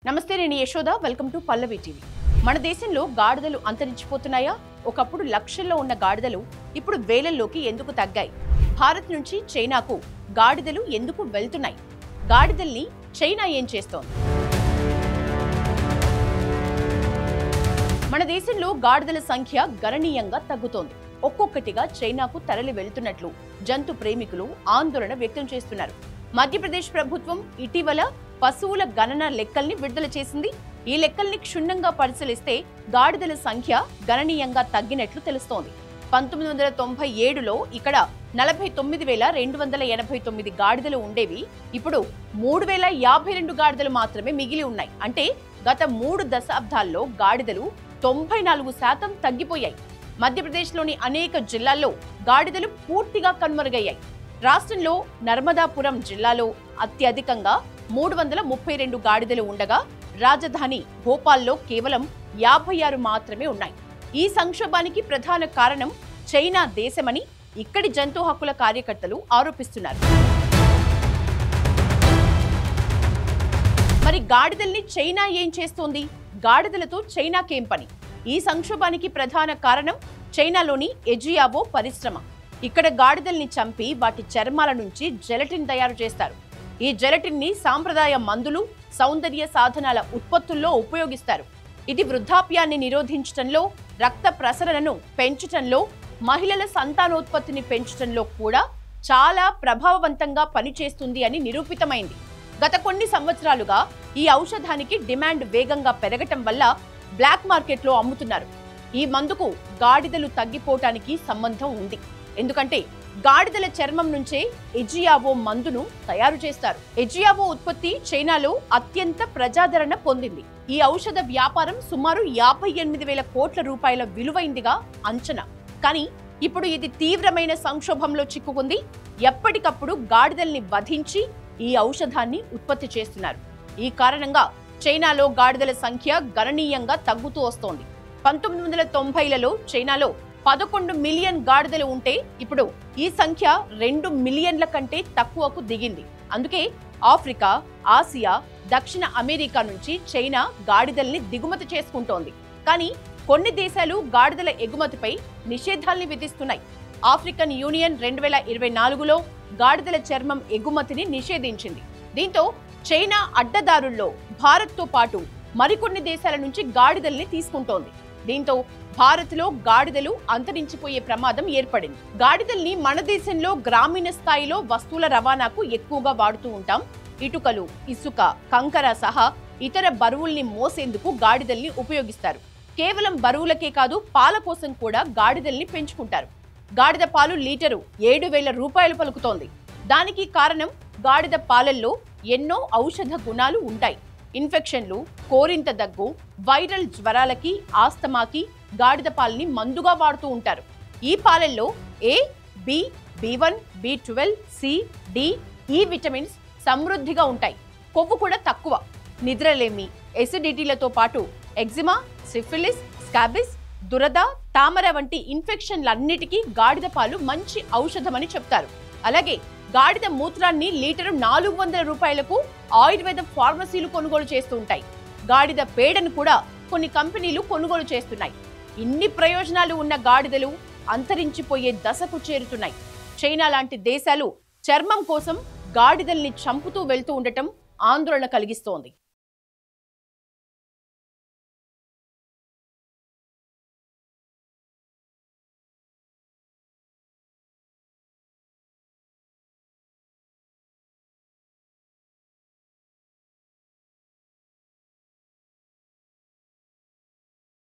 నమస్తే, నేను Yashoda. Welcome to Pallavi TV. మన దేశంలో గాడిదలు అంతరించిపోతున్నాయా? ఒకప్పుడు లక్షల్లో ఉన్న గాడిదలు ఇప్పుడు వేలల్లోకి ఎందుకు తగ్గాయి? భారత్ నుంచి చైనాకు గాడిదలు ఎందుకు వెళ్తున్నాయి? గాడిదల్ని చైనా ఏం చేస్తోంది? మన దేశంలో గాడిదల సంఖ్య గణనీయంగా తగ్గుతోంది. ఒక్కొక్కటిగా చైనాకు తరలి వెళ్తున్నట్లు జంతు ప్రేమికులు ఆందోళన వ్యక్తం చేస్తున్నారు. మధ్యప్రదేశ్ ప్రభుత్వం ఇటీవల పశువుల గణన లెక్కల్ని విడుదల చేసింది. ఈ లెక్కల్ని క్షుణ్ణంగా పరిశీలిస్తే గాడిదల సంఖ్య గణనీయంగా తగ్గినట్లు తెలుస్తోంది. 1997లో ఇక్కడ 49,289 గాడిదలు ఉండేవి. ఇప్పుడు 3,052 గాడిదలు మాత్రమే మిగిలి ఉన్నాయి. అంటే గత 3 దశాబ్దాల్లో గాడిదలు 94% తగ్గిపోయాయి. మధ్యప్రదేశ్లోని అనేక జిల్లాల్లో గాడిదలు పూర్తిగా కనుమరుగయ్యాయి. రాష్ట్రంలో నర్మదాపురం జిల్లాలో అత్యధికంగా 332 గాడిదలు ఉండగా రాజధాని భోపాల్లో కేవలం 56 మాత్రమే ఉన్నాయి. ఈ సంక్షోభానికి ప్రధాన కారణం చైనా దేశమని ఇక్కడి జంతు హక్కుల కార్యకర్తలు ఆరోపిస్తున్నారు. మరి గాడిదల్ని చైనా ఏం చేస్తోంది? గాడిదలతో చైనాకేం పని? ఈ సంక్షోభానికి ప్రధాన కారణం చైనాలోని ఎజియావో పరిశ్రమ. ఇక్కడ గాడిదల్ని చంపి వాటి చర్మాల నుంచి జెలటిన్ తయారు చేస్తారు. ఈ జెలటిన్ ని సాంప్రదాయ మందులు, సౌందర్య సాధనాల ఉత్పత్తుల్లో ఉపయోగిస్తారు. ఇది వృద్ధాప్యాన్ని నిరోధించడంలో, రక్త ప్రసరణను పెంచటంలో, మహిళల సంతానోత్పత్తిని పెంచటంలో కూడా చాలా ప్రభావవంతంగా పనిచేస్తుంది అని నిరూపితమైంది. గత కొన్ని సంవత్సరాలుగా ఈ ఔషధానికి డిమాండ్ వేగంగా పెరగటం వల్ల బ్లాక్ మార్కెట్లో అమ్ముతున్నారు. ఈ మందుకు గాడిదలు తగ్గిపోవటానికి సంబంధం ఉంది. ఎందుకంటే గాడిదల చర్మం నుంచే ఎజియావో మందును తయారు చేస్తారు. ఎజియావో ఉత్పత్తి చైనాలో అత్యంత ప్రజాదరణ పొందింది. ఈ ఔషధ వ్యాపారం సుమారు 58,000 కోట్ల రూపాయల విలువైందిగా అంచనా. కానీ ఇప్పుడు ఇది తీవ్రమైన సంక్షోభంలో చిక్కుకుంది. ఎప్పటికప్పుడు గాడిదల్ని వధించి ఈ ఔషధాన్ని ఉత్పత్తి చేస్తున్నారు. ఈ కారణంగా చైనాలో గాడిదల సంఖ్య గణనీయంగా తగ్గుతూ వస్తోంది. 1990లలో చైనాలో 11 మిలియన్ గాడిదలు ఉంటే ఇప్పుడు ఈ సంఖ్య 2 మిలియన్ల కంటే తక్కువకు దిగింది. అందుకే ఆఫ్రికా, ఆసియా, దక్షిణ అమెరికా నుంచి చైనా గాడిదల్ని దిగుమతి చేసుకుంటోంది. కానీ కొన్ని దేశాలు గాడిదల ఎగుమతిపై నిషేధాల్ని విధిస్తున్నాయి. ఆఫ్రికన్ యూనియన్ 2024లో గాడిదల చర్మం ఎగుమతిని నిషేధించింది. దీంతో చైనా అడ్డదారుల్లో భారత్తో పాటు మరికొన్ని దేశాల నుంచి గాడిదల్ని తీసుకుంటోంది. దీంతో భారత్లో గాడిదలు అంతరించిపోయే ప్రమాదం ఏర్పడింది. గాడిదల్ని మన దేశంలో గ్రామీణ స్థాయిలో వస్తువుల రవాణాకు ఎక్కువగా వాడుతూ ఉంటాం. ఇటుకలు, ఇసుక, కంకర సహా ఇతర బరువుల్ని మోసేందుకు గాడిదల్ని ఉపయోగిస్తారు. కేవలం బరువులకే కాదు, పాల కోసం కూడా గాడిదల్ని పెంచుకుంటారు. గాడిద పాలు లీటరు 7,000 రూపాయలు పలుకుతోంది. దానికి కారణం గాడిద పాలల్లో ఎన్నో ఔషధ గుణాలు ఉంటాయి. ఇన్ఫెక్షన్లు, కోరింత దగ్గు, వైరల్ జ్వరాలకి, ఆస్తమాకి గాడిద పాలని మందుగా వాడుతూ ఉంటారు. ఈ పాలల్లో A, B, B1, B12, C, D, E vitamins సమృద్ధిగా ఉంటాయి. కొవ్వు కూడా తక్కువ. నిద్రలేమి, ఎసిడిటీలతో పాటు ఎగ్జిమా, సిఫిలిస్, స్కాబిస్, దురద, తామర వంటి ఇన్ఫెక్షన్లన్నిటికీ గాడిద పాలు మంచి ఔషధమని చెప్తారు. అలాగే గాడిద మూత్రాన్ని లీటరు 400 రూపాయలకు ఆయుర్వేద ఫార్మసీలు కొనుగోలు చేస్తూ ఉంటాయి. గాడిద పేడను కూడా కొన్ని కంపెనీలు కొనుగోలు చేస్తున్నాయి. ఇన్ని ప్రయోజనాలు ఉన్న గాడిదలు అంతరించిపోయే దశకు చేరుతున్నాయి. చైనా లాంటి దేశాలు చర్మం కోసం గాడిదల్ని చంపుతూ వెళ్తూ ఉండటం ఆందోళన కలిగిస్తోంది.